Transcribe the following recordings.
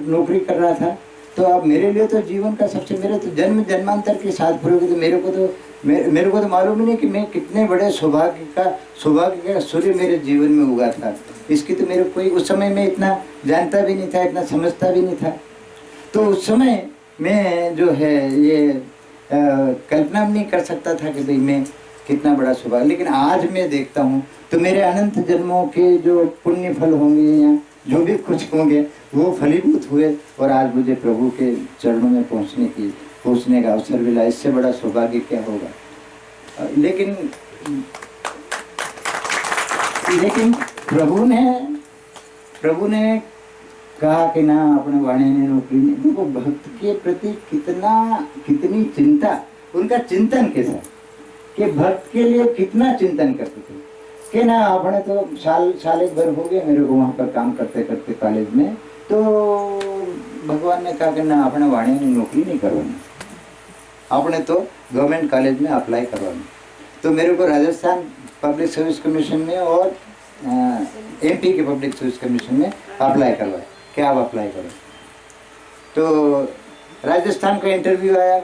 नौकरी कर रहा था। तो अब मेरे लिए तो जीवन का सबसे, मेरे तो जन्म जन्मांतर के साथ पूरे, तो मेरे को तो मालूम ही नहीं कि मैं कितने बड़े सौभाग्य का सूर्य मेरे जीवन में उगा था। इसकी तो मेरे कोई उस समय में इतना जानता भी नहीं था, इतना समझता भी नहीं था। तो उस समय मैं जो है ये कल्पना भी नहीं कर सकता था कि भाई मैं कितना बड़ा सौभाग्य। लेकिन आज मैं देखता हूँ तो मेरे अनंत जन्मों के जो पुण्य फल होंगे या जो भी कुछ होंगे वो फलीभूत हुए, और आज मुझे प्रभु के चरणों में पहुँचने का अवसर मिला। इससे बड़ा सौभाग्य क्या होगा। लेकिन प्रभु ने कहा कि ना अपने वाणी ने नौकरी नहीं। देखो भक्त के प्रति कितनी चिंता, उनका चिंतन कैसा कि भक्त के लिए कितना चिंतन करते थे कि ना अपने तो साल एक भर हो गया मेरे को वहाँ पर काम करते करते कॉलेज में। तो भगवान ने कहा कि ना अपने वाणी ने नौकरी नहीं करवानी, आपने तो गवर्नमेंट कॉलेज में अप्लाई करवाना। तो मेरे को राजस्थान पब्लिक सर्विस कमीशन में और MP के पब्लिक सर्विस कमीशन में अप्लाई करवाया कि आप अप्लाई करो। तो राजस्थान का इंटरव्यू आया,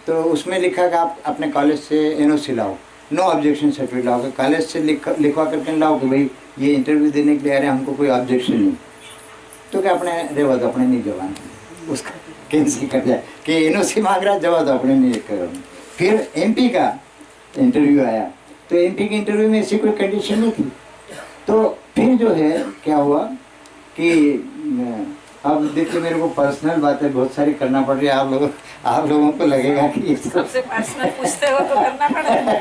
तो उसमें लिखा कि आप अपने कॉलेज से NOC लाओ, नो ऑब्जेक्शन सर्टिफिकेट लाओ। कॉलेज से लिखवा करके लाओ कि भाई ये इंटरव्यू देने के लिए आ रहे हैं, हमको कोई ऑब्जेक्शन नहीं। तो क्या अपने रेवा दो, अपने नहीं जवान, उसका कैंसिल कर दिया कि NOC मांग रहा, जवा दो, अपने नहीं करो। फिर MP का इंटरव्यू आया, तो MP के इंटरव्यू में ऐसी कोई कंडीशन नहीं थी। तो फिर जो है क्या हुआ कि अब देखिए मेरे को पर्सनल बातें बहुत सारी करना पड़ रही है। आप लोगों को लगेगा कि सबसे पर्सनल पूछते हो तो करना पड़ेगा।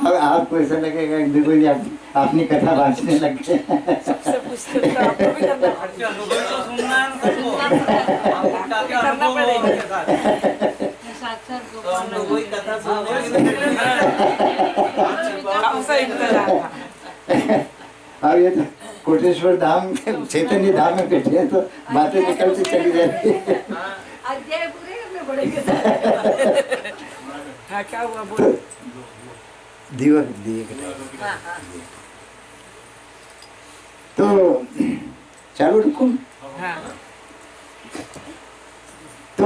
अब आपको ऐसा लगेगा कि देखो ये अपनी कथा बांटने लग गए। सबसे पूछते हो तो आपको भी करना पड़ेगा। करना पड़ेगा। अब ये तो कोटेश्वर धाम चैतन्य धाम में बैठे हैं तो बातें निकलती चली जाती है। अध्याय पूरे करने पड़ेंगे। हाँ क्या हुआ बोलो। दिए तो चालू रखूं। तो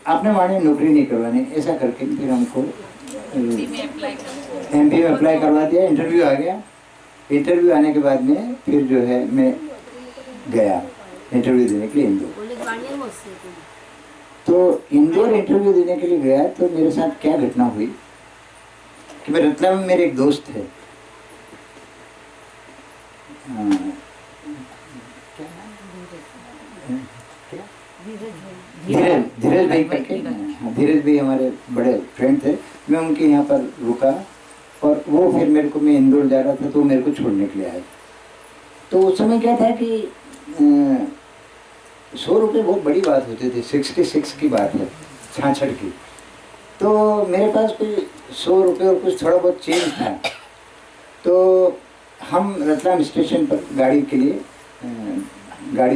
आपने वाणी नौकरी नहीं करवानी, ऐसा करके फिर हमको MP में अप्लाई करवा दिया। इंटरव्यू आ गया। इंटरव्यू आने के बाद में फिर जो है मैं गया इंटरव्यू देने के लिए इंदौर। तो इंदौर इंटरव्यू देने के लिए गया तो मेरे साथ क्या घटना हुई कि मैं रतलाम में मेरे एक दोस्त है, धीरज भाई करके, धीरज भाई हमारे बड़े फ्रेंड थे। मैं उनके यहाँ पर रुका और वो फिर मेरे को, मैं इंदौर जा रहा था तो मेरे को छोड़ने के लिए आए। तो उस समय क्या था कि 100 रुपये बहुत बड़ी बात होती थी। 66 की बात है, 66 की। तो मेरे पास कोई 100 रुपये और कुछ थोड़ा बहुत चेंज था। तो हम रतलाम स्टेशन पर गाड़ी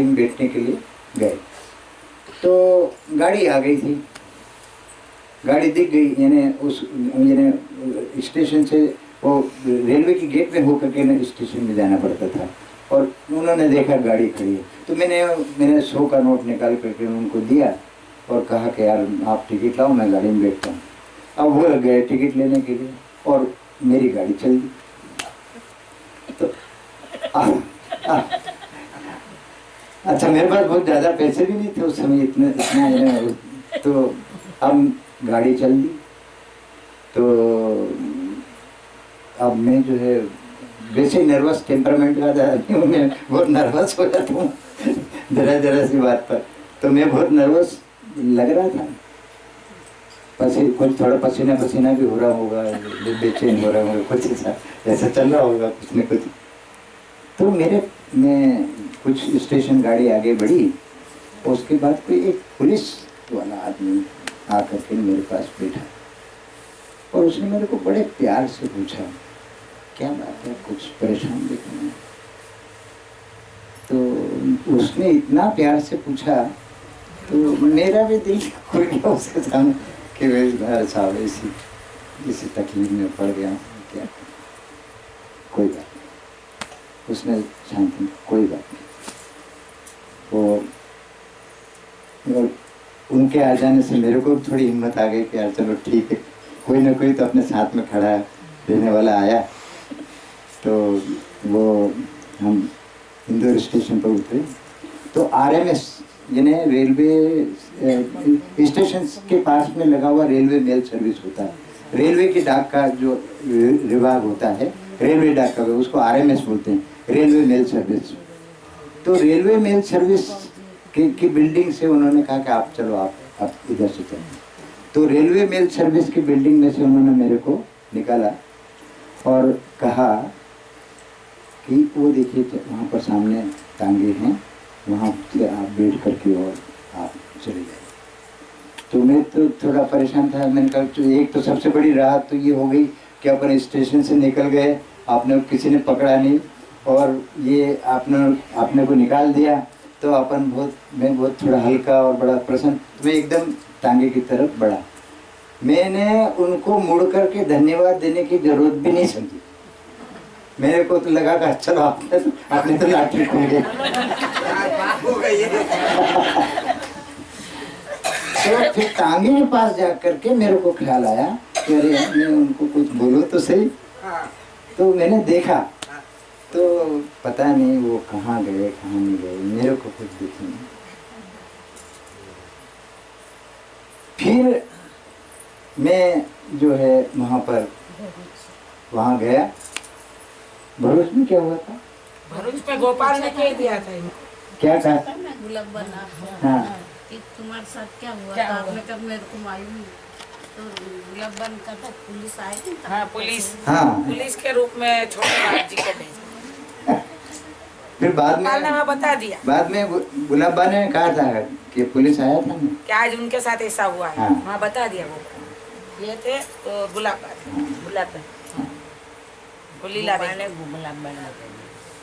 में बैठने के लिए गए। तो गाड़ी आ गई थी, गाड़ी दिख गई, यानी स्टेशन से वो रेलवे की गेट में होकर के स्टेशन में जाना पड़ता था। और उन्होंने देखा गाड़ी खड़ी है, तो मैंने 100 का नोट निकाल करके उनको दिया और कहा कि यार आप टिकट लाओ, मैं गाड़ी में बैठता हूँ। अब वो गए टिकट लेने के लिए और मेरी गाड़ी चल दी। तो अच्छा, मेरे पास बहुत ज़्यादा पैसे भी नहीं थे उस समय, इतना तो अब गाड़ी चल दी। तो अब मैं जो है वैसे ही नर्वस टेम्परामेंट का था, मैं बहुत नर्वस हो जाता हूँ जरा सी बात पर। तो मैं बहुत नर्वस लग रहा था, कुछ थोड़ा पसीना भी हो रहा होगा, बेचैन हो रहा होगा, कुछ ऐसा चल रहा होगा कुछ न कुछ। तो मैं कुछ स्टेशन गाड़ी आगे बढ़ी, उसके बाद कोई एक पुलिस वाला आदमी आकर के मेरे पास बैठा और उसने मेरे को बड़े प्यार से पूछा, क्या बात है, कुछ परेशान दिख रहे हैं? तो उसने इतना प्यार से पूछा तो मेरा भी दिल खुल गया उसके सामने कि भाई साहब इसी तकलीफ में पड़ गया, क्या कोई बात नहीं। उसने शांति, कोई बात नहीं। वो और उनके आ जाने से मेरे को थोड़ी हिम्मत आ गई कि यार चलो ठीक है, कोई ना कोई तो अपने साथ में खड़ा रहने वाला आया। तो वो हम इंदौर स्टेशन पर उतरे तो RMS यानी रेलवे स्टेशन के पास में लगा हुआ रेलवे मेल सर्विस होता है। रेलवे की डाक का जो विभाग होता है, रेलवे डाक का, उसको RMS बोलते हैं, रेलवे मेल सर्विस। तो रेलवे मेल सर्विस की बिल्डिंग से उन्होंने कहा कि आप चलो, आप इधर से चलो। तो रेलवे मेल सर्विस की बिल्डिंग में से उन्होंने मेरे को निकाला और कहा कि वो देखिए वहाँ पर सामने टांगे हैं, वहाँ से आप बैठ करके और आप चले जाए। तो मैं तो थोड़ा परेशान था। मैंने कहा तो एक तो सबसे बड़ी राहत तो ये हो गई कि अपन स्टेशन से निकल गए, आपने किसी ने पकड़ा नहीं, और ये आपने को निकाल दिया, तो मैं बहुत थोड़ा हल्का और बड़ा प्रसन्न, तो मैं एकदम टांगे की तरफ बढ़ा। मैंने उनको मुड़ करके धन्यवाद देने की जरूरत भी नहीं समझी। मेरे को तो लगा कि चलो आपने तो लाठी खोल गई। तो फिर टांगे के पास जा करके मेरे को ख्याल आया कि अरे मैं उनको कुछ बोलूं तो सही। तो मैंने देखा तो पता नहीं वो कहाँ गए कहाँ नहीं गए, मेरे को कुछ दिखा नहीं। फिर मैं जो है वहाँ गया। भरूच में क्या हुआ था? भरूच में गोपाल ने कह दिया था। क्या कहा? गुलाब बना हाँ कि तुम्हारे साथ क्या हुआ था? आपने कब मेरे को मालूम, तो गुलाब बन का था, पुलिस आई थी। हाँ, पुलिस के रूप में छोटे बाप जी को भेजा। फिर बाद में वहाँ बता दिया। बाद में गुलाबा ने कहा था कि पुलिस आया था ना, कि आज उनके साथ ऐसा हुआ है। हाँ। वहाँ बता दिया वो ये थे तो गुलाब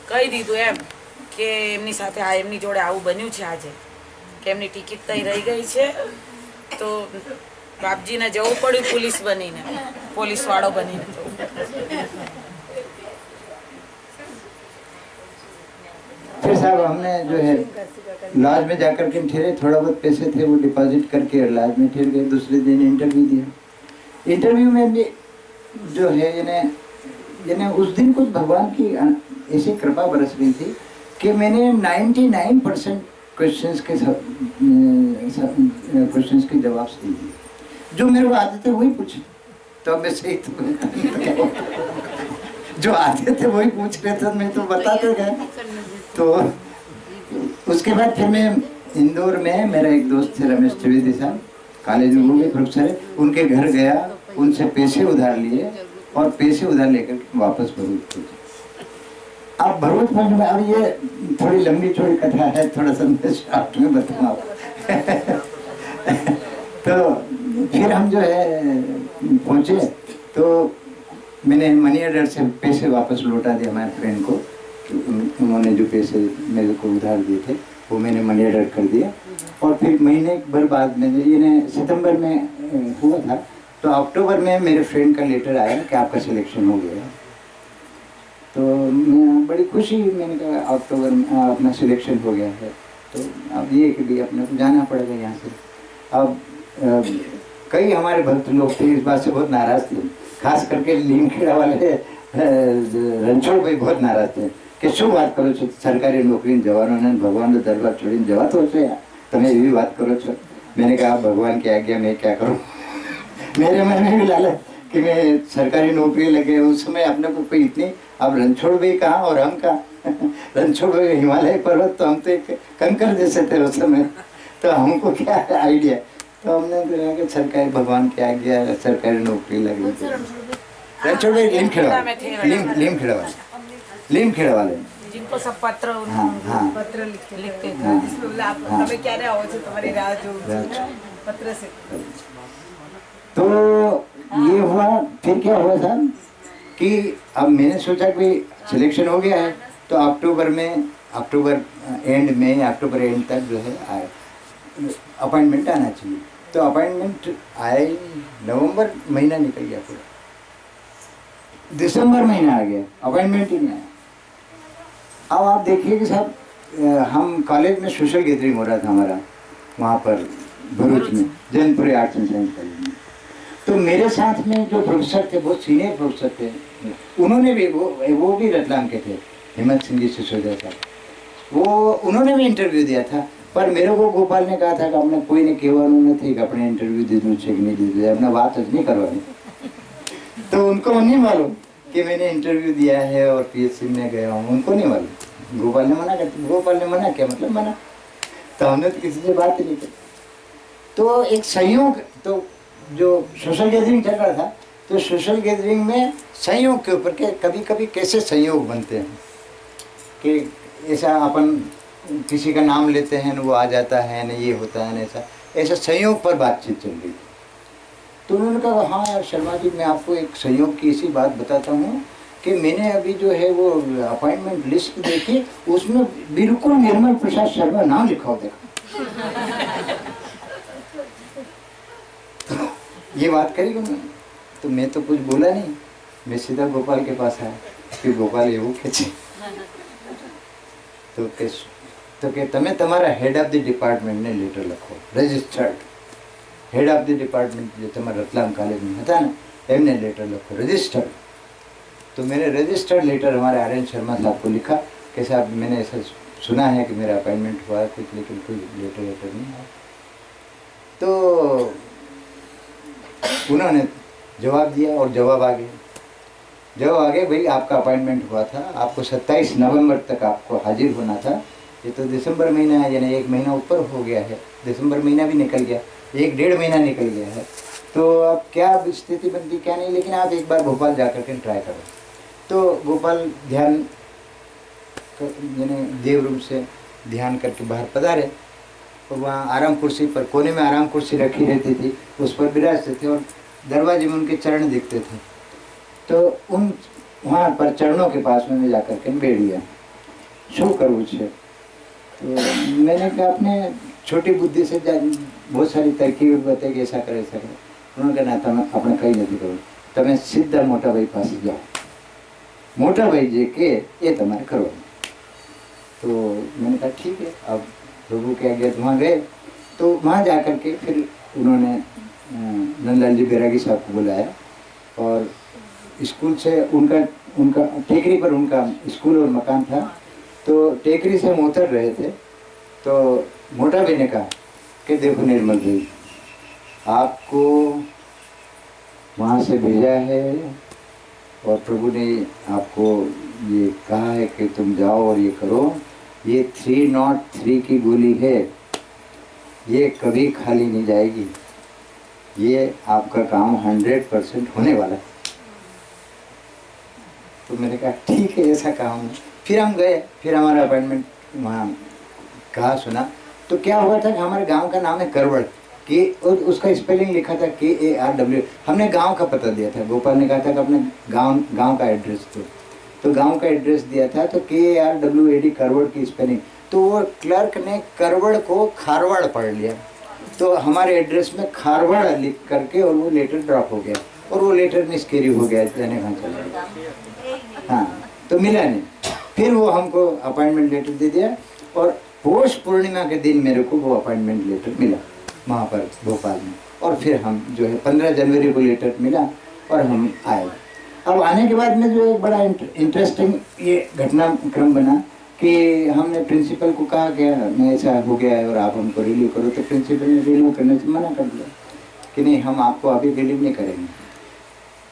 કહી દીધું એમ કે એમની સાથે એમની જોડે આવું બન્યું છે આજે, કે એમની ટિકિટ તઈ રહી ગઈ છે, તો બાપજીને જવું પડ્યું પોલીસ બનીને, પોલીસ વાળો બનીને જવું। फिर साहब हमने जो है लॉज में जाकर के ठहरे, थोड़ा बहुत पैसे थे वो डिपॉजिट करके लॉज में ठहर गए। दूसरे दिन इंटरव्यू दिया। इंटरव्यू में भी जो है यानी उस दिन कुछ भगवान की ऐसी कृपा बरस रही थी कि मैंने 99% क्वेश्चंस के जवाब सही दिए। जो मेरे को आते थे वही पूछे, तो मैं सही तो जो आते थे वही पूछ रहे थे, मैं तो बताते गए। तो उसके बाद फिर मैं इंदौर में, मेरा एक दोस्त थे रमेश त्रिवेदी साहब, कॉलेज में वो भी प्रोफेसर है, उनके घर गया, उनसे पैसे उधार लिए और पैसे उधार लेकर वापस भरूच पहुंचे। अब भरूच पहुंचने में, अब ये थोड़ी लंबी चौड़ी कथा है, थोड़ा सा शॉर्ट में बताऊँ आपको। तो फिर हम जो है पहुंचे, तो मैंने मनी ऑर्डर से पैसे वापस लौटा दिया हमारे फ्रेंड को। उन्होंने जो पैसे मेरे को उधार दिए थे वो मैंने मनी ऑर्डर कर दिया। और फिर महीने भर बाद में, ये सितंबर में हुआ था, तो अक्टूबर में मेरे फ्रेंड का लेटर आया कि आपका सिलेक्शन हो गया। तो मैं बड़ी खुशी, मैंने कहा अक्टूबर में अपना सिलेक्शन हो गया है, तो अब ये कि भी अपने को जाना पड़ेगा यहाँ से। अब कई हमारे भक्त लोग थे इस बात से बहुत नाराज थे, खास करके लीमखेड़ा वाले रणछोड़ भाई बहुत नाराज थे कि શું વાત કરો છો, સરકારી નોકરી જવાનો ને ભગવાનનો દરબાર છોડીને જવાતો હશે, તમે એવી વાત કરો છો। मैंने कहा भगवान की आज्ञा मैं क्या करूं। मेरे मन में भी लालच कि मैं सरकारी नौकरी लगे। उस समय अपने को कोई इतनी, अब रणछोड़ भाई कहाँ और हम कहाँ। रणछोड़ भाई हिमालय पर्वत, तो हम तो एक कंकर जैसे थे उस समय, तो हमको क्या आइडिया। तो हमने कहा कि सरकारी, भगवान की आज्ञा, सरकारी नौकरी लगी। रणछोड़ भाई लीमखेड़ा वाले जिनको सब पत्र, पत्र लिखते थे, जिसमें आप તમે ક્યારે આવો છો, તમારી રાહ જોઉં છું, पत्र से। तो ये हुआ। फिर क्या हुआ था कि अब मैंने सोचा कि सिलेक्शन हो गया है, तो अक्टूबर एंड तक जो है अपॉइंटमेंट आना चाहिए। तो अपॉइंटमेंट आए, नवंबर महीना निकल गया, पूरा दिसंबर महीना आ गया, अपॉइंटमेंट ही नहीं आया। अब आप देखिए कि साहब हम कॉलेज में सोशल गैदरिंग हो रहा था हमारा, वहाँ पर भरूच में जैनपुरी आर्ट्स एंड साइंस कॉलेज में। तो मेरे साथ में जो प्रोफेसर थे, बहुत सीनियर प्रोफेसर थे, उन्होंने भी वो भी रतलाम के थे, हिम्मत सिंह जी सिसोदिया साहब, उन्होंने भी इंटरव्यू दिया था। पर मेरे को गोपाल ने कहा था कि अपने कोई ने કહેવાનું નથી कि अपने इंटरव्यू दीधું છે कि नहीं दीधું, अपने बात જ नहीं करवानी। तो उनको नहीं मालूम कि मैंने इंटरव्यू दिया है और पीएचसी में गया हूँ, उनको नहीं मालूम। गोपाल ने मना कर, गोपाल ने मना किया मतलब मना, तो हमने तो किसी से बात ही नहीं की। तो एक संयोग, तो जो सोशल गैदरिंग चल रहा था, तो सोशल गैदरिंग में संयोग के ऊपर के कभी कभी कैसे संयोग बनते हैं कि ऐसा अपन किसी का नाम लेते हैं ना वो आ जाता है ना, ये होता है ना, ऐसा संयोग पर बातचीत चल रही थी। तो उन्होंने कहा हाँ यार शर्मा जी, मैं आपको एक संयोग की ऐसी बात बताता हूँ कि मैंने अभी जो है वो अपॉइंटमेंट लिस्ट देखी, उसमें बिल्कुल निर्मल प्रसाद शर्मा नाम लिखा हो, देखा। ये बात करी उन्होंने, तो मैं तो कुछ बोला नहीं, मैं सीधा गोपाल के पास आया कि गोपाल ये वो खेचे तो કે તમે તમારા હેડ ઓફ ધ ડિપાર્ટમેન્ટને લેટર લખો, registered head of the department जो तुम्हारे रतलाम कॉलेज में था ना, एमने लेटर लिखो रजिस्टर्ड। तो मैंने रजिस्टर्ड लेटर हमारे आर्यन शर्मा साहब को लिखा कि साहब मैंने ऐसा सुना है कि मेरा अपॉइंटमेंट हुआ है कुछ, लेकिन कोई लेटर नहीं आया। तो उन्होंने जवाब दिया और जवाब आ गया भाई आपका अपॉइंटमेंट हुआ था, आपको 27 नवंबर तक आपको हाजिर होना था। ये तो दिसंबर महीना है, यानी 1 महीना ऊपर हो गया है, दिसंबर महीना भी निकल गया, 1-1.5 महीना निकल गया है। तो अब क्या स्थिति बनती क्या नहीं, लेकिन आप एक बार भोपाल जाकर के ट्राई करो। तो गोपाल ध्यान यानी देव रूम से ध्यान करके बाहर पधारे और वहाँ आराम कुर्सी पर, कोने में आराम कुर्सी रखी रहती थी, उस पर विराजते थे और दरवाजे में उनके चरण दिखते थे। तो उन वहाँ पर चरणों के पास में मैं जाकर के बैठ गया, शो करવું છે। तो मैंने कहा अपने छोटी बुद्धि से बहुत सारी तरकीब बताई कि ऐसा करे ऐसा करे। उन्होंने कहा ना તમે આપણે કંઈ નથી કરવું, તમે સીધા મોટા ભાઈ પાસે જાઓ, मोटा भाई जी के ये तुम्हारे करवाना। तो मैंने कहा ठीक है, अब प्रभु के आगे वहाँ गए। तो वहाँ जा कर के फिर उन्होंने नंदलाल जी बैरागी साहब को बुलाया और स्कूल से उनका टेकरी पर उनका स्कूल और मकान था। तो टेकरी से हम उतर रहे थे तो मोटा भाई ने कहा कि देखो निर्मल भाई, आपको वहाँ से भेजा है और प्रभु ने आपको ये कहा है कि तुम जाओ और ये करो। ये 303 की गोली है, ये कभी खाली नहीं जाएगी, ये आपका काम 100% होने वाला है। तो मैंने कहा ठीक है ऐसा काम है। फिर हम गए, फिर हमारा अपॉइंटमेंट वहाँ कहा सुना। तो क्या हुआ था कि हमारे गांव का नाम है करवड़, के और उसका स्पेलिंग लिखा था KARW। हमने गांव का पता दिया था, गोपाल ने कहा था कि अपने गांव का एड्रेस दो। तो गांव का एड्रेस दिया था, तो KARWAD करवड़ की स्पेलिंग। तो वो क्लर्क ने करवड़ को खारवाड़ पढ़ लिया, तो हमारे एड्रेस में खारवाड़ लिख करके और वो लेटर ड्रॉप हो गया और वो लेटर मिसकैरी हो गया, जाने कहाँ चला गया। हाँ, तो मिला नहीं। फिर वो हमको अपॉइंटमेंट लेटर दे दिया और पौष पूर्णिमा के दिन मेरे को वो अपॉइंटमेंट लेटर मिला वहाँ पर भोपाल में। और फिर हम जो है 15 जनवरी को लेटर मिला और हम आए। अब आने के बाद में जो एक बड़ा इंटरेस्टिंग ये घटनाक्रम बना कि हमने प्रिंसिपल को कहा कि मैं ऐसा हो गया है और आप हमको रिलीव करो। तो प्रिंसिपल ने रिलीव करने से मना कर दिया कि नहीं, हम आपको अभी रिलीव नहीं करेंगे।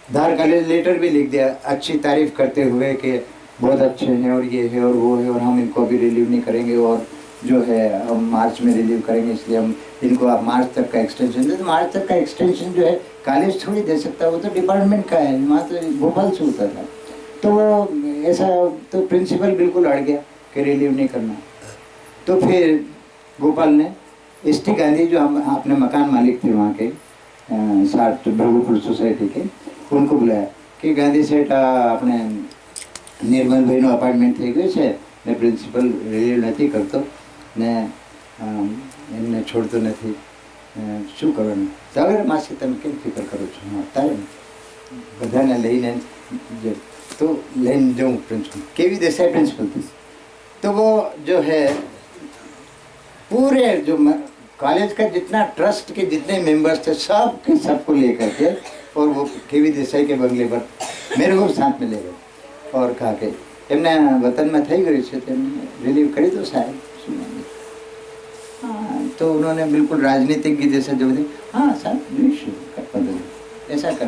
धार कॉलेज लेटर भी लिख दिया अच्छी तारीफ करते हुए कि बहुत अच्छे हैं और ये है और वो है और हम इनको अभी रिलीव नहीं करेंगे और जो है हम मार्च में रिलीव करेंगे, इसलिए हम इनको आप मार्च तक का एक्सटेंशन दे। तो मार्च तक का एक्सटेंशन जो है कॉलेज थोड़ी दे सकता, वो तो डिपार्टमेंट का है, वहाँ तो भोपाल से होता था। तो ऐसा तो प्रिंसिपल बिल्कुल अड़ गया कि रिलीव नहीं करना। तो फिर गोपाल ने ST गांधी जो हम अपने मकान मालिक थे वहाँ के 60 भ्रगुपुर सोसाइटी के, उनको बुलाया कि गांधी सेठ अपने निर्मल भाईનો અપાર્ટમેન્ટ થઈ ગયો છે ને પ્રિન્સિપલ રિલીવ નથી કરતો ને એમને છોડતો નથી, શું કરવાનું? તારે માસી તમે કેમ ફિકર કરો છો? હા તારે બધાને લઈને તો લઈને જાઉં પ્રિન્સિપલ, કેવી દેસાઈ પ્રિન્સિપલ थी। तो वो जो है पूरे जो कॉलेज का जितना ट्रस्ट के जितने मेंबर्स थे सब के सबको लेकर के और वो केवी देसाई के बंगले पर मेरे को साथ में ले गए और कहा के એમના વતનમાં થઈ ગયું છે તેમને રિલીવ કરી દો સાહેબ हाँ तो उन्होंने बिल्कुल राजनीतिज्ञ जैसा जो हाँ साहब ऐसा कर